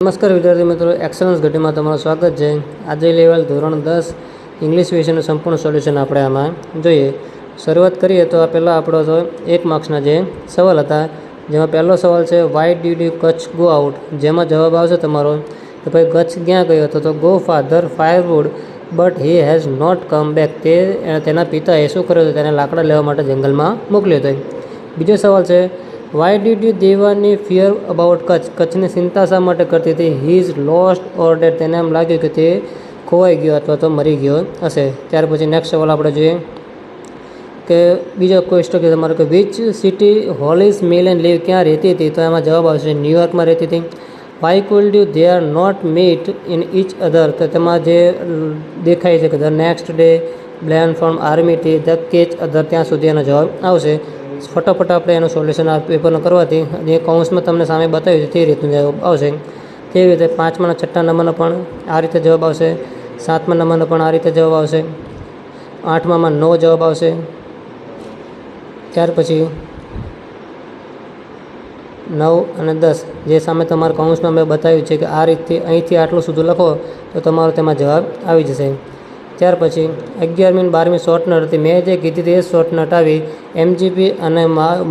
નમસ્કાર વિદ્યાર્થી મિત્રો, એક્સલન્સ ઘટીમાં તમારું સ્વાગત છે। આજે લેવલ ધોરણ 10 ઇંગ્લિશ વિષયનું સંપૂર્ણ સોલ્યુશન આપણે આમાં જોઈએ। શરૂઆત કરીએ તો આ પહેલાં આપણો તો 1 માર્ક્સના જે સવાલ હતા, જેમાં પહેલો સવાલ છે why did you Kutch go out, જેમાં જવાબ આવશે તમારો કે ભાઈ કચ્છ ક્યાં ગયો હતો, તો go father firewood but he has not come back, તેના પિતાએ શું કર્યું હતું, તેને લાકડા લેવા માટે જંગલમાં મોકલ્યો હતો। બીજો સવાલ છે why did you Devani fear about Kutch, કચ્છની ચિંતા શા માટે કરતી હતી, he is lost or dead, તેને એમ લાગ્યું કે તે ખોવાઈ ગયો અથવા તો મરી ગયો હશે। ત્યાર પછી નેક્સ્ટ સવાલ આપણે જોઈએ કે બીજો ક્વેશ્ચન કે તમારો કે which city Hollis mill and live, ક્યાં રહેતી હતી, તો એમાં જવાબ આવશે ન્યૂયોર્કમાં રહેતી હતી। Why could you they are not meet in each other, તો તેમાં જે દેખાય છે કે the next day, plane from આર્મીથી, ધ કેચ અધર, ત્યાં સુધી એનો જવાબ આવશે। ફટાફટ આપણે એનું સોલ્યુશન આ પેપરનું કરવાથી જે કૌંસમાં તમને સામે બતાવ્યું છે તે રીતનું જવાબ આવશે। તેવી રીતે 5મા અને 6ઠ્ઠા નંબરનો પણ આ રીતે જવાબ આવશે, 7મા નંબરનો પણ આ રીતે જવાબ આવશે, 8મામાં 9 જવાબ આવશે। ત્યાર પછી 9 અને 10 જે સામે તમારા કૌંસમાં મેં બતાવ્યું છે કે આ રીતથી અહીંથી આટલું સુધી લખો તો તમારો તેમાં જવાબ આવી જશે। ત્યાર પછી 11મી અને 12મી શોર્ટ નોટ હતી, મેં જે કીધી હતી એ શોર્ટ નોટ આવી એમજીપી અને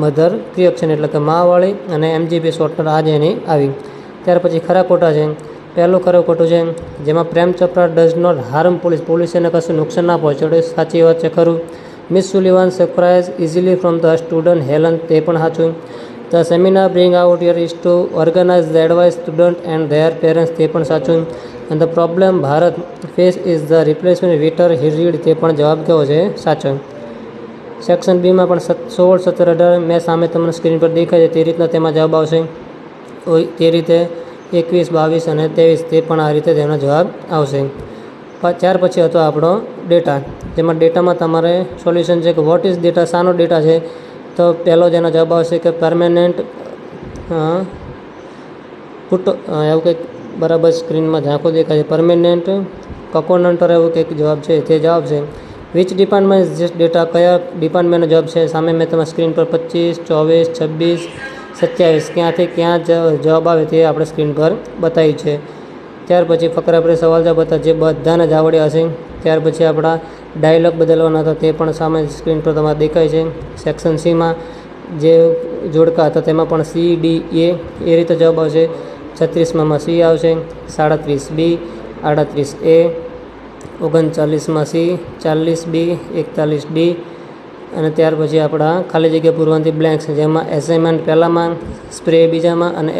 મધર ક્રિએક્શન, એટલે કે માવાળી અને એમજીપી શોર્ટ નોટ આજે એની આવી। ત્યાર પછી ખરા ખોટા છે, પહેલું ખરું ખોટું છે જેમાં Prem Chopra does not harm police, પોલીસને કશું નુકસાન ના પહોંચાડે, સાચી વાત છે ખરું। Miss Sullivan surprise easily from the student Helen, તે પણ સાચું। The seminar bring out year is to organise the advice student and their parents, તે પણ સાચું। અને the problem Bharat face is the replacement writer he read, તે પણ જવાબ કેવો છે, સાચો। સેક્શન બીમાં પણ 16, 17, 18 મેં સામે તમને સ્ક્રીન પર દેખાય છે તે રીતના તેમાં જવાબ આવશે। તે રીતે 21, 22 અને 23 તે પણ આ રીતે તેનો જવાબ આવશે। ત્યાર પછી હતો આપણો ડેટા, જેમાં ડેટામાં તમારે સોલ્યુશન છે કે વોટ ઇઝ ડેટા, શાનો ડેટા છે, તો પહેલો જેનો જવાબ આવશે કે પરમેનન્ટ પુટ, એવું કંઈક બરાબર સ્ક્રીનમાં ઝાંખું દેખાય છે, પરમેનન્ટ કકોનન્ટર એવું કંઈક જવાબ છે, તે જવાબ છે। Which department is this data, કયા ડિપાર્ટમેન્ટનો જવાબ છે, સામે મેં તમારા સ્ક્રીન પર 25, 24, 26, 27 ક્યાંથી ક્યાં જવાબ આવે તે આપણે સ્ક્રીન પર બતાવ્યું છે। ત્યાર પછી ફકરા આપણે સવાલ જવાબ હતા જે બધાને જ આવડ્યા હશે। ત્યાર પછી આપણા ડાયલોગ બદલવાના હતા તે પણ સામે સ્ક્રીન પર તમારે દેખાય છે। સેક્શન સીમાં જે જોડકા હતા તેમાં પણ સી, ડી, એ રીતે જવાબ આવશે। 36માં સી આવશે, 37 બી, 38 એ, 39માં સી, 40 બી, 41 ડી, અને ત્યાર પછી આપણા ખાલી જગ્યા પૂરવાની બ્લેન્ક્સ, જેમાં એસાઇનમેન્ટ પહેલામાં, સ્પ્રે બીજામાં અને